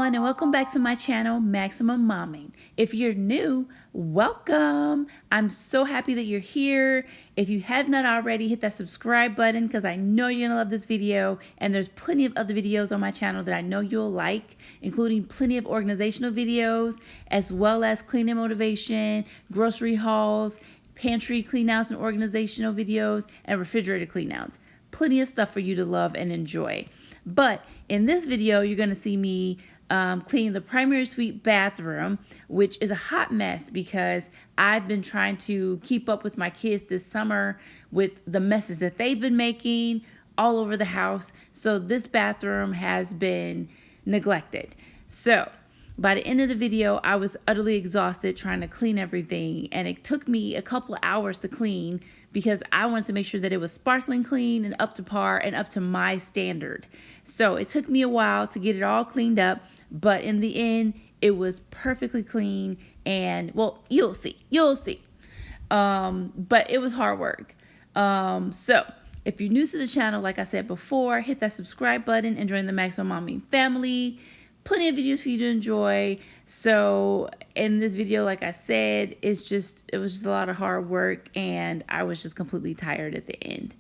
everyone, and welcome back to my channel, Maximum Momming. If you're new, welcome. I'm so happy that you're here. If you have not already, hit that subscribe button because I know you're gonna love this video, and there's plenty of other videos on my channel that I know you'll like, including plenty of organizational videos, as well as cleaning motivation, grocery hauls, pantry cleanouts and organizational videos, and refrigerator cleanouts. Plenty of stuff for you to love and enjoy. But in this video, you're going to see me clean the primary suite bathroom, which is a hot mess because I've been trying to keep up with my kids this summer with the messes that they've been making all over the house. So this bathroom has been neglected. So by the end of the video, I was utterly exhausted trying to clean everything, and it took me a couple of hours to clean because I wanted to make sure that it was sparkling clean and up to par and up to my standard. So it took me a while to get it all cleaned up, but in the end, it was perfectly clean, and well, you'll see. But it was hard work. So if you're new to the channel, like I said before, hit that subscribe button and join the Maximum Momming family. Plenty of videos for you to enjoy. So in this video, like I said, it was just a lot of hard work, and I was just completely tired at the end.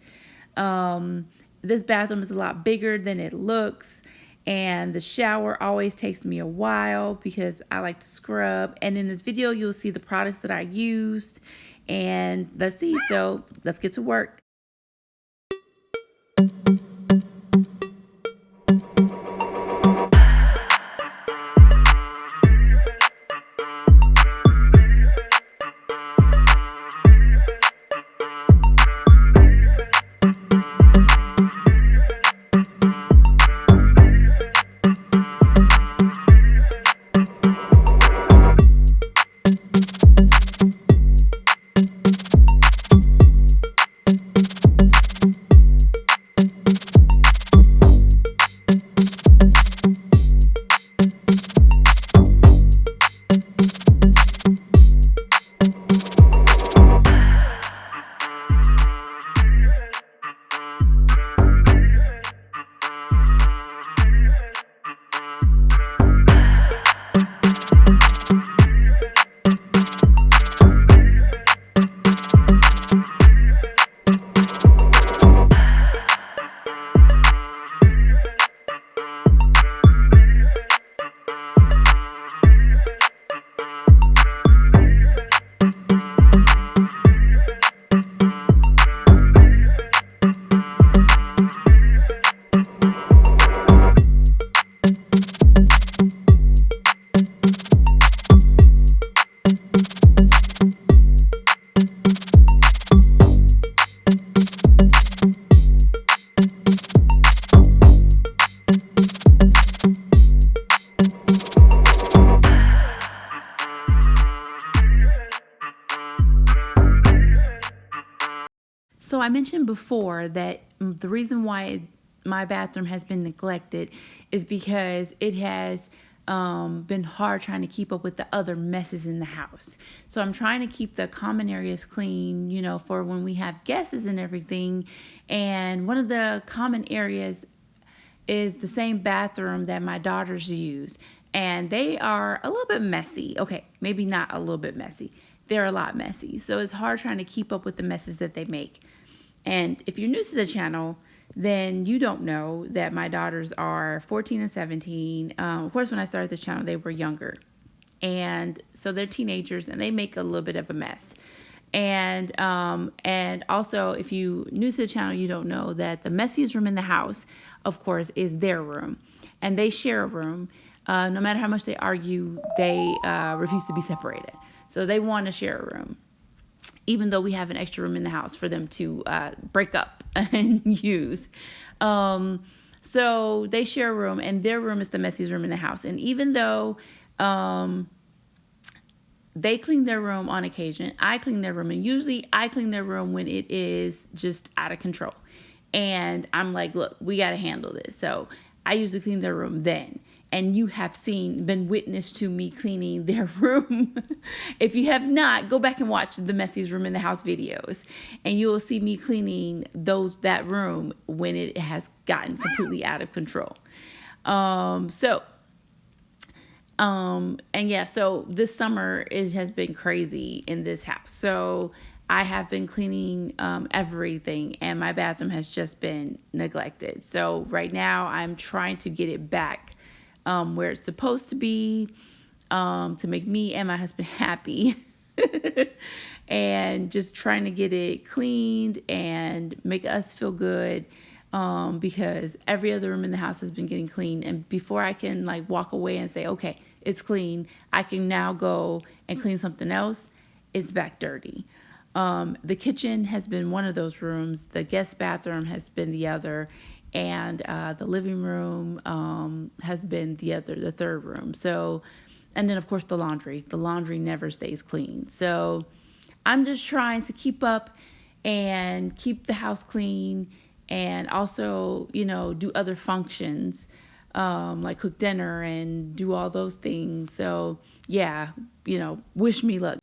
This bathroom is a lot bigger than it looks, and the shower always takes me a while because I like to scrub. And in this video, you'll see the products that I used, and let's see. So let's get to work. So I mentioned before that the reason why my bathroom has been neglected is because it has been hard trying to keep up with the other messes in the house. So I'm trying to keep the common areas clean, you know, for when we have guests and everything. And one of the common areas is the same bathroom that my daughters use. And they are a little bit messy. Okay, maybe not a little bit messy. They're a lot messy. So it's hard trying to keep up with the messes that they make. And if you're new to the channel, then you don't know that my daughters are 14 and 17. Of course, when I started this channel, they were younger. And so they're teenagers, and they make a little bit of a mess. And also, if you new to the channel, you don't know that the messiest room in the house, of course, is their room. And they share a room. No matter how much they argue, they refuse to be separated. So they want to share a room, even though we have an extra room in the house for them to break up and use. So they share a room, and their room is the messiest room in the house. And even though they clean their room on occasion, I clean their room. And usually I clean their room when it is just out of control. And I'm like, look, we got to handle this. So I usually clean their room then. And you have been witness to me cleaning their room. If you have not, go back and watch the messiest room in the house videos, and you will see me cleaning that room when it has gotten completely out of control. So And yeah, so this summer it has been crazy in this house. So I have been cleaning everything, and my bathroom has just been neglected. So right now I'm trying to get it back where it's supposed to be, to make me and my husband happy. And just trying to get it cleaned and make us feel good, because every other room in the house has been getting clean. And before I can like walk away and say, okay, it's clean, I can now go and clean something else, it's back dirty. The kitchen has been one of those rooms, the guest bathroom has been the other, and the living room has been the third room. So, and then of course the laundry. The laundry never stays clean. So I'm just trying to keep up and keep the house clean, and also, do other functions, like cook dinner and do all those things. So yeah, wish me luck.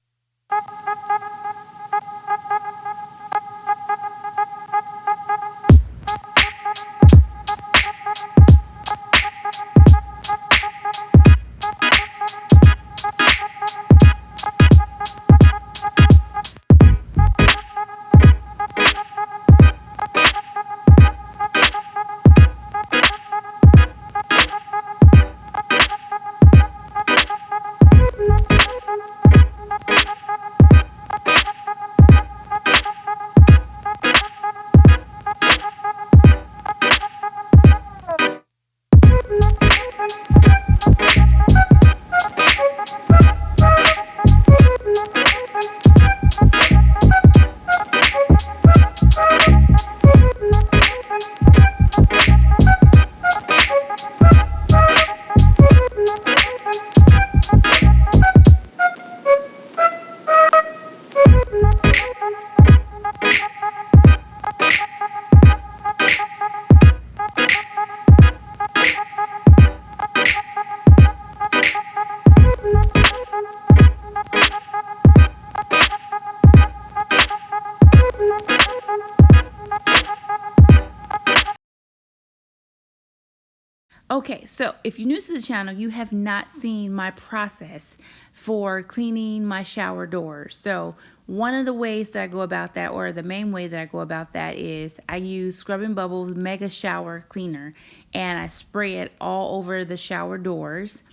Okay, so if you're new to the channel, you have not seen my process for cleaning my shower doors. So one of the ways that I go about that, or the main way that I go about that, is I use Scrub and Bubbles Mega Shower Cleaner, and I spray it all over the shower doors.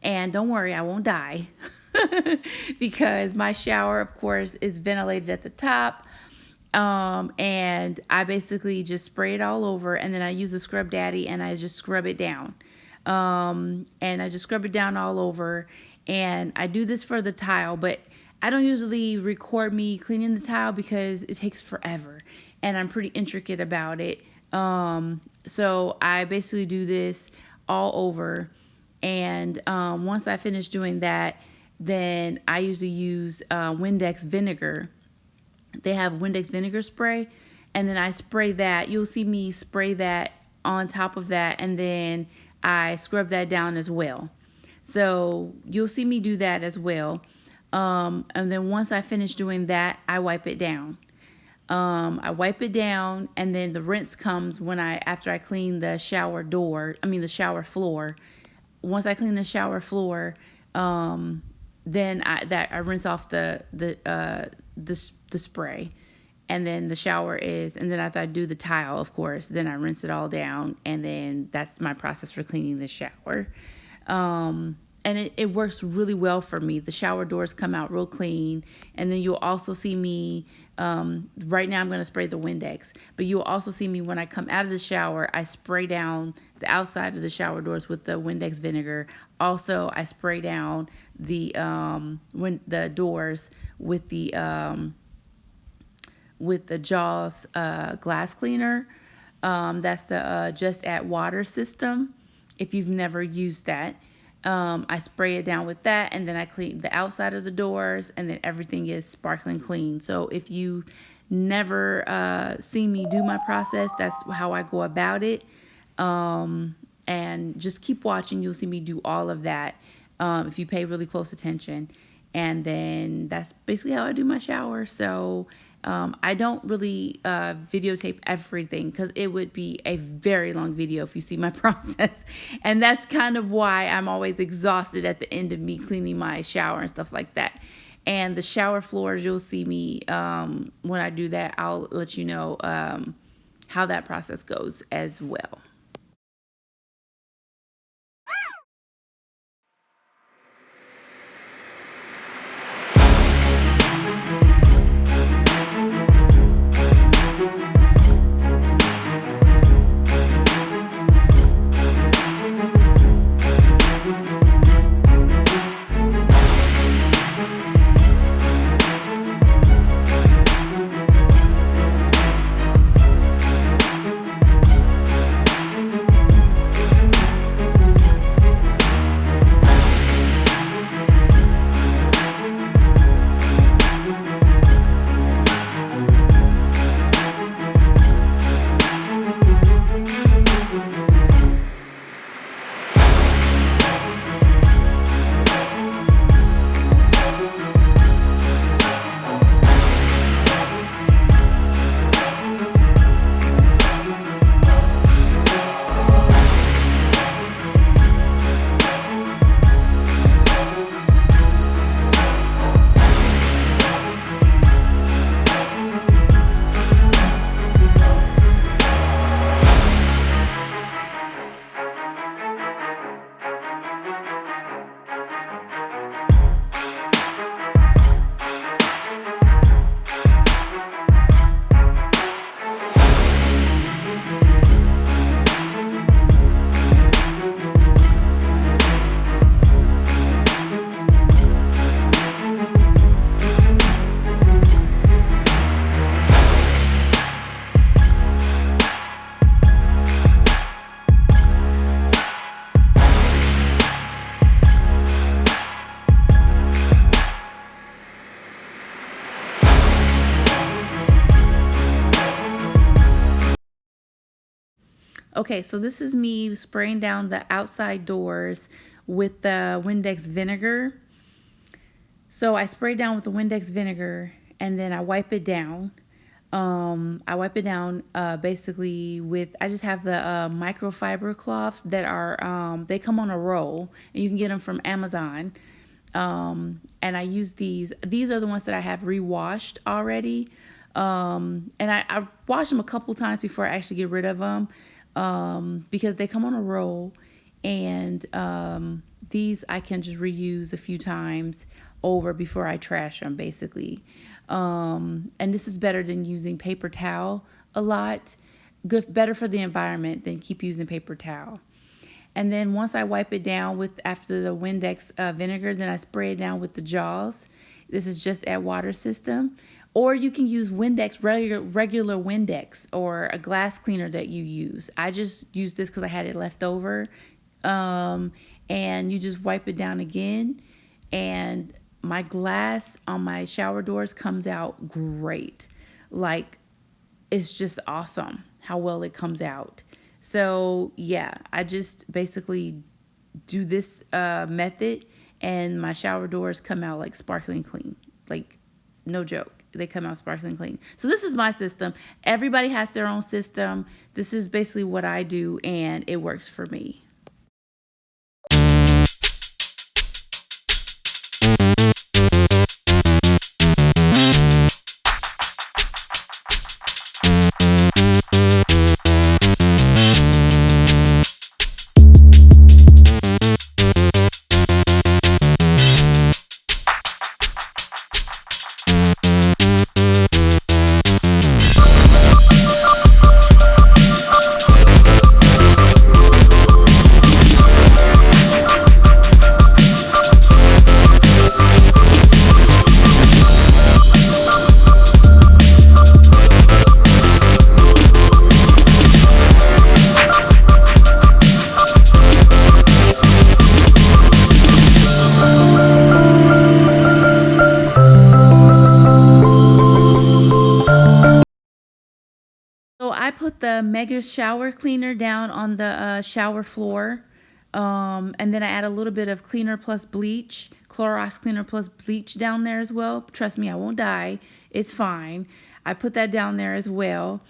And don't worry, I won't die because my shower, of course, is ventilated at the top. And I basically just spray it all over, and then I use a Scrub Daddy and I just scrub it down. And I just scrub it down all over. And I do this for the tile, but I don't usually record me cleaning the tile because it takes forever and I'm pretty intricate about it. So I basically do this all over. And once I finish doing that, then I usually use Windex vinegar. They have Windex vinegar spray, and then I spray that. You'll see me spray that on top of that, and then I scrub that down as well. So you'll see me do that as well. And then once I finish doing that, I wipe it down. I wipe it down, and then the rinse comes after I clean the shower the shower floor. Once I clean the shower floor, then I rinse off the spray, and then the shower and then after I do the tile, of course, then I rinse it all down, and then that's my process for cleaning the shower. And it works really well for me. The shower doors come out real clean, and then you'll also see me, right now I'm going to spray the Windex, but you'll also see me when I come out of the shower, I spray down the outside of the shower doors with the Windex vinegar. Also, I spray down the doors with the Jaws glass cleaner. That's the Just Add Water system. If you've never used that, I spray it down with that, and then I clean the outside of the doors, and then everything is sparkling clean. So if you never seen me do my process, that's how I go about it. And just keep watching. You'll see me do all of that if you pay really close attention. And then that's basically how I do my shower. So I don't really videotape everything because it would be a very long video if you see my process. And that's kind of why I'm always exhausted at the end of me cleaning my shower and stuff like that. And the shower floors, you'll see me when I do that. I'll let you know how that process goes as well. Okay, so this is me spraying down the outside doors with the Windex vinegar. So I spray down with the Windex vinegar and then I wipe it down. I wipe it down basically with, I just have the microfiber cloths that are, they come on a roll and you can get them from Amazon. And I use these. These are the ones that I have re-washed already. And I wash them a couple times before I actually get rid of them because they come on a roll. And these I can just reuse a few times over before I trash them, basically. And this is better than using paper towel a lot. Good, better for the environment than keep using paper towel. And then once I wipe it down with, after the Windex vinegar, then I spray it down with the Jaws. This is just at water system. Or you can use Windex, regular Windex, or a glass cleaner that you use. I just used this because I had it left over. And you just wipe it down again. And my glass on my shower doors comes out great. Like, it's just awesome how well it comes out. So yeah, I just basically do this method and my shower doors come out like sparkling clean. Like, no joke. They come out sparkling clean. So this is my system. Everybody has their own system. This is basically what I do and it works for me. So I put the Mega shower cleaner down on the shower floor. And then I add a little bit of cleaner plus bleach, Clorox cleaner plus bleach down there as well. Trust me, I won't die. It's fine. I put that down there as well.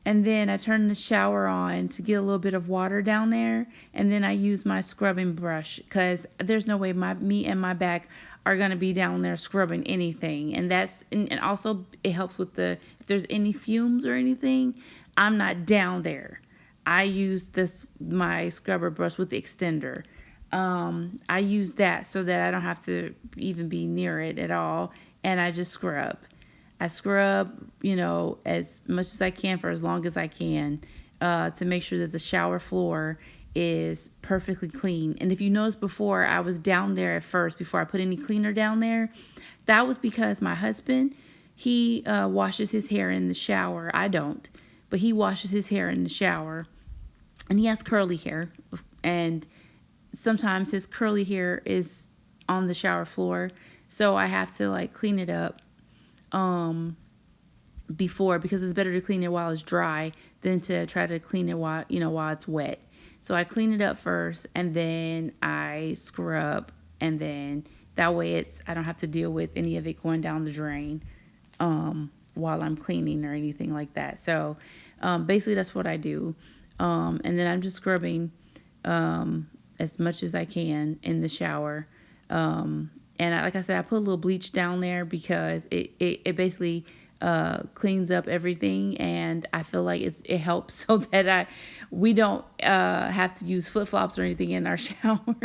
And then I turn the shower on to get a little bit of water down there. And then I use my scrubbing brush because there's no way me and my back are going to be down there scrubbing anything. And and also it helps with if there's any fumes or anything, I'm not down there. I use my scrubber brush with the extender. I use that so that I don't have to even be near it at all. And I just scrub. I scrub, as much as I can for as long as I can, to make sure that the shower floor is perfectly clean. And if you noticed before, I was down there at first before I put any cleaner down there. That was because my husband, he washes his hair in the shower. I don't, but he washes his hair in the shower. And he has curly hair. And sometimes his curly hair is on the shower floor. So I have to clean it up before, because it's better to clean it while it's dry than to try to clean it while it's wet. So I clean it up first and then I scrub, and then that way I don't have to deal with any of it going down the drain while I'm cleaning or anything like that. So basically that's what I do. And then I'm just scrubbing as much as I can in the shower. And like I said, I put a little bleach down there because it basically cleans up everything, and I feel like it helps so that we don't have to use flip-flops or anything in our shower.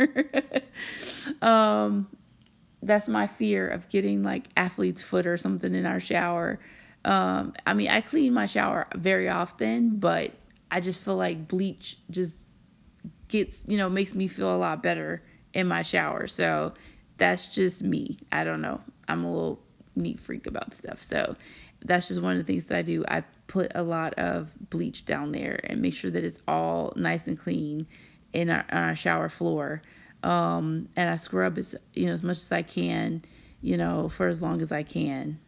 That's my fear of getting athlete's foot or something in our shower. I clean my shower very often, but I just feel like bleach just makes me feel a lot better in my shower. So that's just me. I don't know. I'm a little neat freak about stuff. So that's just one of the things that I do. I put a lot of bleach down there and make sure that it's all nice and clean on our shower floor. And I scrub as much as I can, for as long as I can.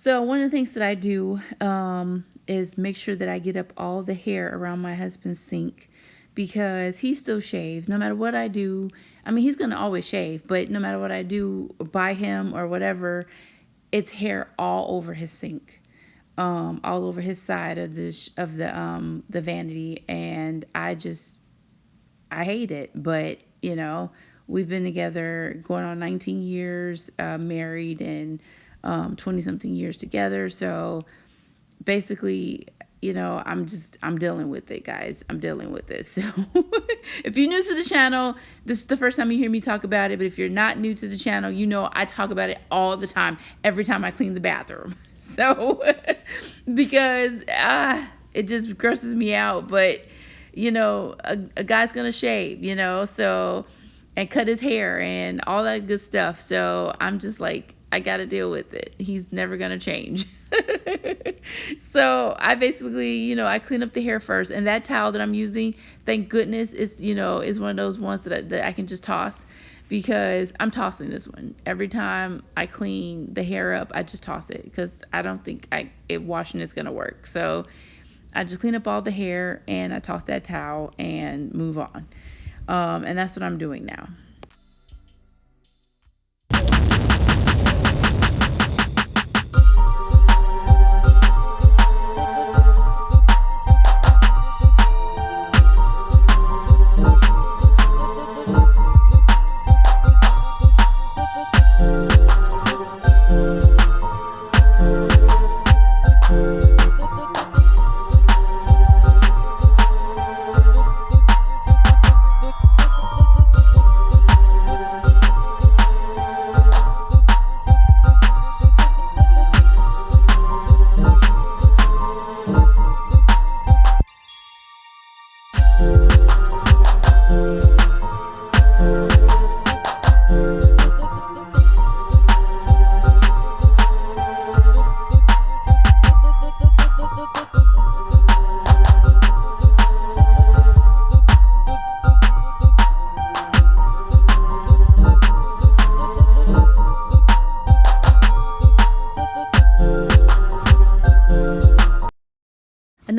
So one of the things that I do is make sure that I get up all the hair around my husband's sink, because he still shaves no matter what I do. He's going to always shave, but no matter what I do by him or whatever, it's hair all over his sink, all over his side of the vanity. And I hate it, but we've been together going on 19 years, married, and 20 something years together. So basically, I'm dealing with it, guys. I'm dealing with it. So if you're new to the channel, this is the first time you hear me talk about it. But if you're not new to the channel, I talk about it all the time, every time I clean the bathroom. So because it just grosses me out. But a guy's gonna shave, so, and cut his hair and all that good stuff. So I'm just I got to deal with it. He's never going to change. So I basically, I clean up the hair first. And that towel that I'm using, thank goodness, is one of those ones that I can just toss, because I'm tossing this one. Every time I clean the hair up, I just toss it, because I don't think washing is going to work. So I just clean up all the hair and I toss that towel and move on. And that's what I'm doing now.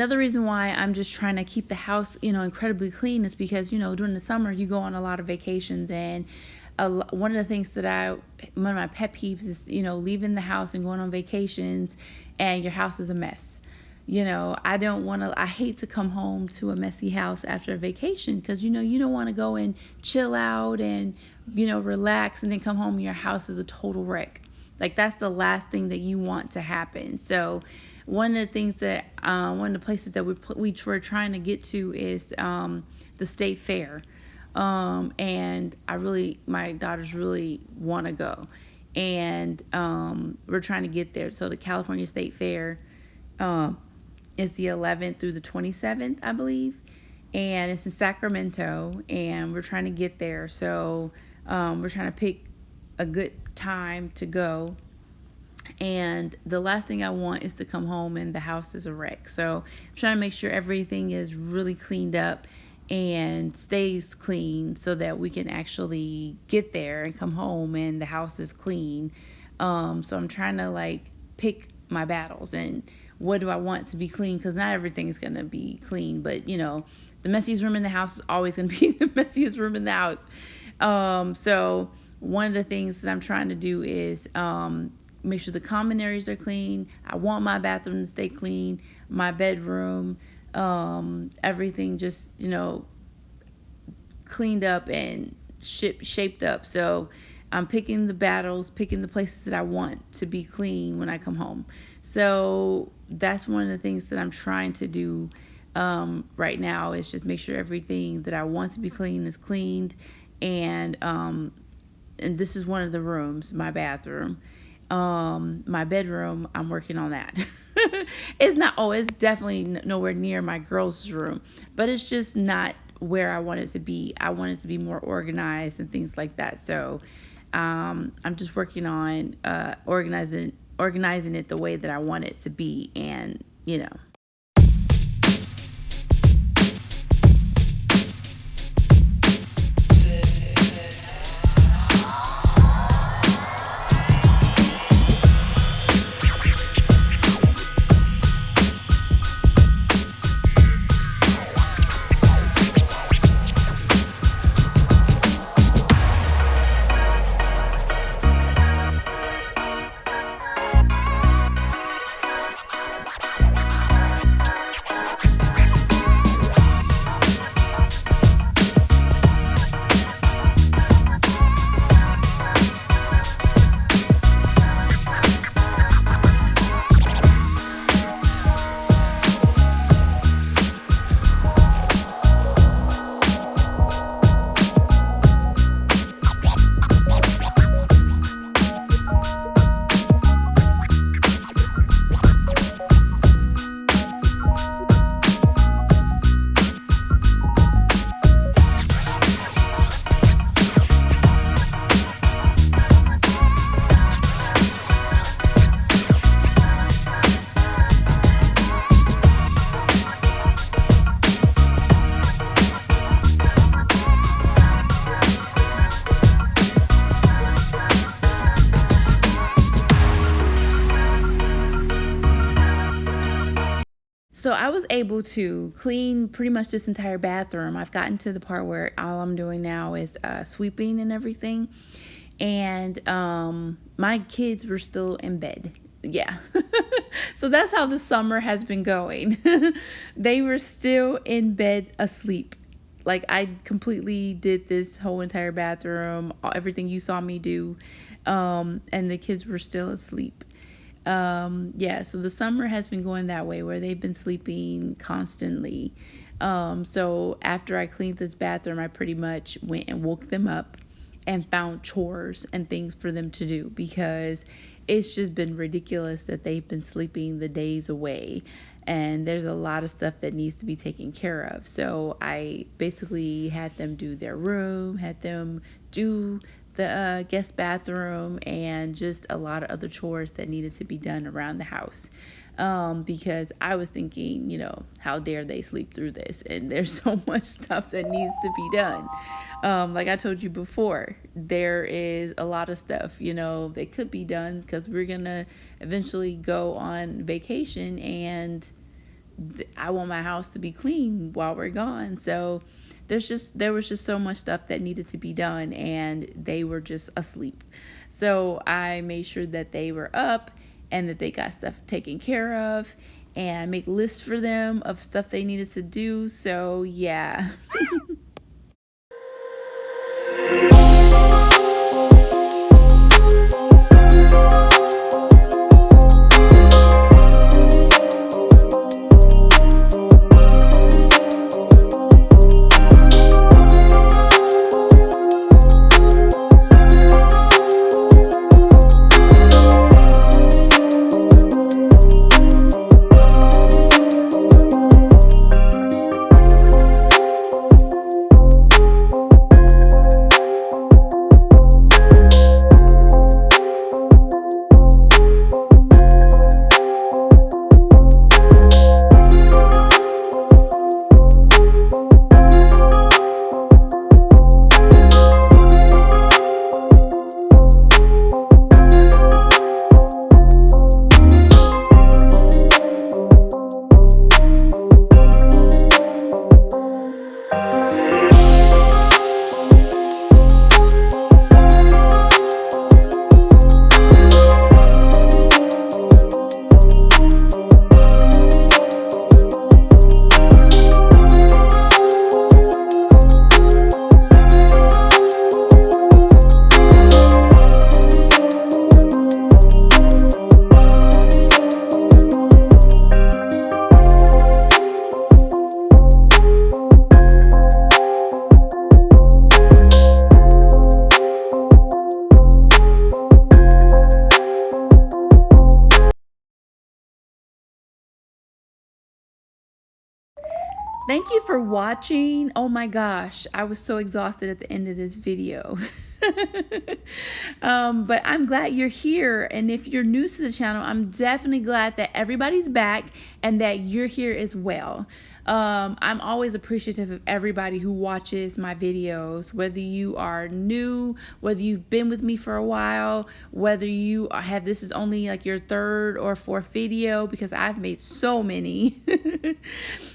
another reason why I'm just trying to keep the house, incredibly clean is because, during the summer you go on a lot of vacations, and one of the things one of my pet peeves is, leaving the house and going on vacations and your house is a mess. I hate to come home to a messy house after a vacation, because, you don't want to go and chill out and, relax, and then come home and your house is a total wreck. Like, that's the last thing that you want to happen. So one of the things that, one of the places that we're trying to get to is the state fair. And my daughters really want to go. And we're trying to get there. So the California State Fair is the 11th through the 27th, I believe. And it's in Sacramento, and we're trying to get there. So we're trying to pick a good time to go. And the last thing I want is to come home and the house is a wreck. So I'm trying to make sure everything is really cleaned up and stays clean, so that we can actually get there and come home and the house is clean. So I'm trying to pick my battles, and what do I want to be clean, because not everything is going to be clean, but the messiest room in the house is always going to be the messiest room in the house. So one of the things that I'm trying to do is make sure the common areas are clean. I want my bathroom to stay clean, my bedroom, everything just, cleaned up and shaped up. So I'm picking the battles, picking the places that I want to be clean when I come home. So that's one of the things that I'm trying to do right now, is just make sure everything that I want to be clean is cleaned. And this is one of the rooms, my bathroom. My bedroom, I'm working on that. It's definitely nowhere near my girls' room, but it's just not where I want it to be. I want it to be more organized and things like that. So I'm just working on organizing it the way that I want it to be, and So I was able to clean pretty much this entire bathroom. I've gotten to the part where all I'm doing now is sweeping and everything. And my kids were still in bed. Yeah. So that's how the summer has been going. They were still in bed asleep. Like, I completely did this whole entire bathroom, everything you saw me do. And the kids were still asleep. Yeah, so the summer has been going that way, where they've been sleeping constantly. So after I cleaned this bathroom, I pretty much went and woke them up and found chores and things for them to do, because it's just been ridiculous that they've been sleeping the days away, and there's a lot of stuff that needs to be taken care of. So I basically had them do their room, had them do the guest bathroom, and just a lot of other chores that needed to be done around the house. Because I was thinking, how dare they sleep through this? And there's so much stuff that needs to be done. Like I told you before, there is a lot of stuff, that could be done, because we're going to eventually go on vacation, and I want my house to be clean while we're gone. So there was just so much stuff that needed to be done, and they were just asleep. So I made sure that they were up and that they got stuff taken care of, and make lists for them of stuff they needed to do. So yeah. Thank you for watching. Oh my gosh, I was so exhausted at the end of this video. But I'm glad you're here, and if you're new to the channel, I'm definitely glad that everybody's back and that you're here as well. I'm always appreciative of everybody who watches my videos, whether you are new, whether you've been with me for a while, whether you have this is only like your third or fourth video, because I've made so many.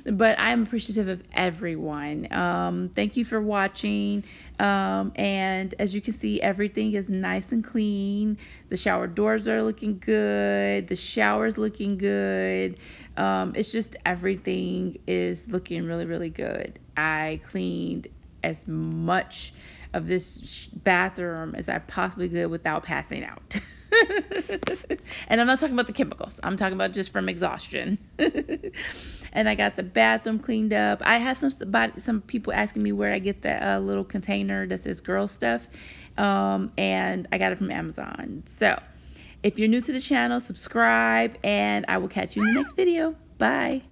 But I'm appreciative of everyone. Thank you for watching. And as you can see, everything is nice and clean. The shower doors are looking good. The shower's looking good. It's just everything is looking really, really good. I cleaned as much of this bathroom as I possibly could without passing out. And I'm not talking about the chemicals. I'm talking about just from exhaustion. And I got the bathroom cleaned up. I have some people asking me where I get the little container that says girl stuff. And I got it from Amazon. So if you're new to the channel, subscribe, and I will catch you in the next video. Bye.